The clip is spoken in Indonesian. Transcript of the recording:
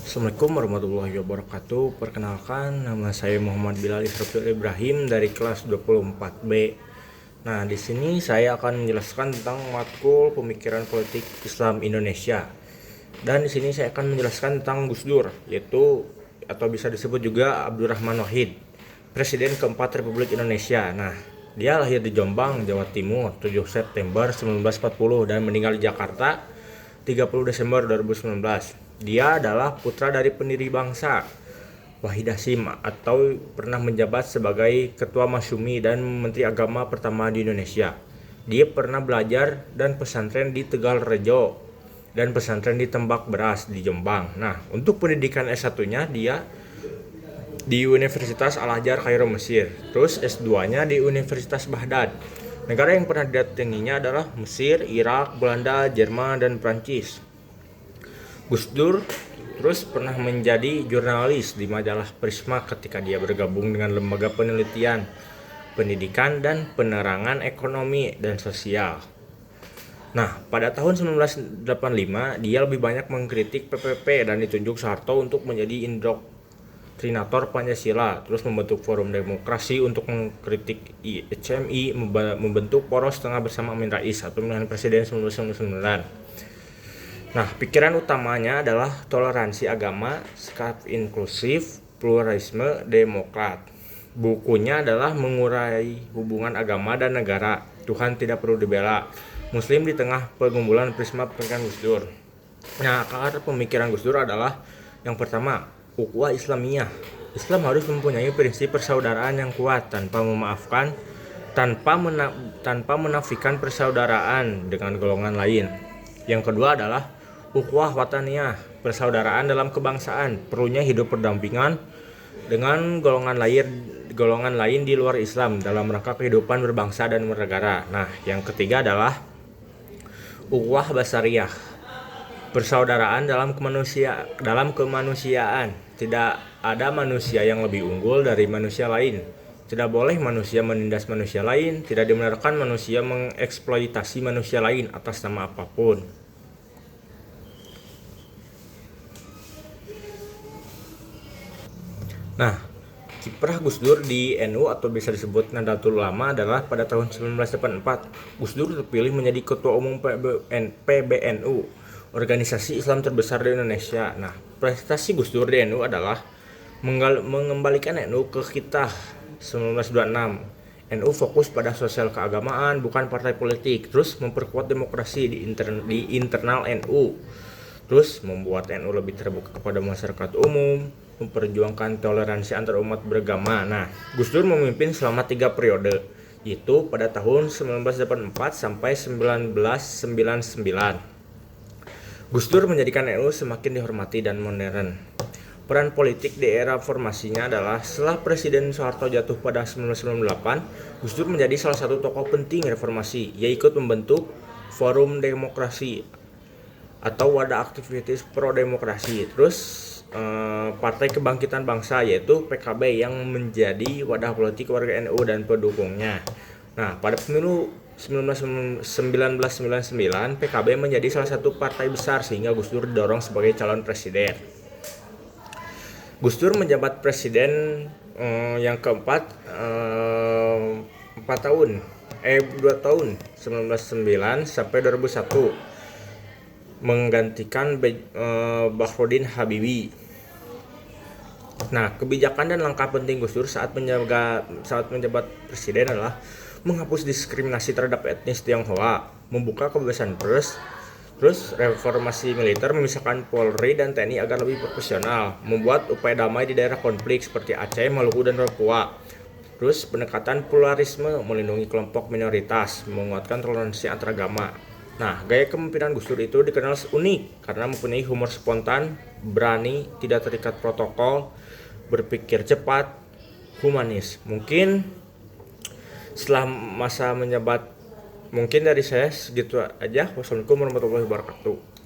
Assalamualaikum warahmatullahi wabarakatuh. Perkenalkan, nama saya Muhammad Bilal Israfil Ibrahim dari kelas 24B. Nah, di sini saya akan menjelaskan tentang matkul pemikiran politik Islam Indonesia. Dan di sini saya akan menjelaskan tentang Gus Dur, yaitu atau bisa disebut juga Abdurrahman Wahid, Presiden keempat Republik Indonesia. Nah, dia lahir di Jombang, Jawa Timur, 7 September 1940 dan meninggal di Jakarta 30 Desember 2019. Dia adalah putra dari pendiri bangsa Wahid Hasyim atau pernah menjabat sebagai Ketua Masyumi dan Menteri Agama pertama di Indonesia. Dia pernah belajar dan pesantren di Tegalrejo dan pesantren di Tembak Beras di Jombang. Nah, untuk pendidikan S1-nya dia di Universitas Al-Azhar Kairo Mesir. Terus S2-nya di Universitas Baghdad. Negara yang pernah didatanginya adalah Mesir, Irak, Belanda, Jerman, dan Prancis. Gus Dur terus pernah menjadi jurnalis di majalah Prisma ketika dia bergabung dengan lembaga penelitian, pendidikan, dan penerangan ekonomi dan sosial. Nah, pada tahun 1985 dia lebih banyak mengkritik PPP dan ditunjuk Soeharto untuk menjadi indoktrinator Pancasila, terus membentuk Forum Demokrasi untuk mengkritik HMI, membentuk Poros Tengah bersama Amin Rais atau pemilihan presiden 1999. Nah, pikiran utamanya adalah toleransi agama, sikap inklusif, pluralisme, demokrat. Bukunya adalah mengurai hubungan agama dan negara. Tuhan tidak perlu dibela. Muslim di tengah pergumulan Prisma pemikiran Gus Dur. Nah, akar pemikiran Gus Dur adalah yang pertama, ukhuwah Islamiyah. Islam harus mempunyai prinsip persaudaraan yang kuat tanpa memaafkan, tanpa menafikan persaudaraan dengan golongan lain. Yang kedua adalah ukhuwah wataniyah, persaudaraan dalam kebangsaan, perlunya hidup berdampingan dengan golongan lain di luar Islam dalam rangka kehidupan berbangsa dan bernegara. Nah, yang ketiga adalah ukhuwah basariyah, persaudaraan dalam kemanusiaan. Tidak ada manusia yang lebih unggul dari manusia lain. Tidak boleh manusia menindas manusia lain, tidak dibenarkan manusia mengeksploitasi manusia lain atas nama apapun. Nah, kiprah Gus Dur di NU atau bisa disebut Nahdlatul Ulama adalah pada tahun 1984. Gus Dur terpilih menjadi Ketua Umum PBNU, organisasi Islam terbesar di Indonesia. Nah, prestasi Gus Dur di NU adalah mengembalikan NU ke khitah 1926. NU fokus pada sosial keagamaan, bukan partai politik. Terus memperkuat demokrasi di internal NU. Terus membuat NU lebih terbuka kepada masyarakat umum, memperjuangkan toleransi antar umat beragama. Nah, Gus Dur memimpin selama 3 periode, yaitu pada tahun 1984 sampai 1999. Gus Dur menjadikan NU semakin dihormati dan modern. Peran politik di era formasinya adalah setelah Presiden Soeharto jatuh pada 1998, Gus Dur menjadi salah satu tokoh penting reformasi. Ia ikut membentuk Forum Demokrasi atau wadah aktivitas pro demokrasi. Terus Partai Kebangkitan Bangsa yaitu PKB yang menjadi wadah politik warga NU dan pendukungnya. Nah, pada pemilu 1999 PKB menjadi salah satu partai besar sehingga Gus Dur didorong sebagai calon presiden. Gus Dur menjabat presiden yang keempat 2 tahun 1999 sampai 2001 menggantikan Bakhrudin Habibie. Nah, kebijakan dan langkah penting Gus Dur saat menjabat presiden adalah menghapus diskriminasi terhadap etnis Tionghoa, membuka kebebasan pers, terus reformasi militer, memisahkan Polri dan TNI agar lebih profesional, membuat upaya damai di daerah konflik seperti Aceh, Maluku, dan Papua. Terus pendekatan pluralisme, melindungi kelompok minoritas, menguatkan toleransi antaragama. Nah, gaya kepemimpinan Gus Dur itu dikenal unik karena mempunyai humor spontan, berani, tidak terikat protokol, berpikir cepat, humanis. Mungkin setelah masa menjabat, mungkin dari saya segitu aja. Wassalamualaikum warahmatullahi wabarakatuh.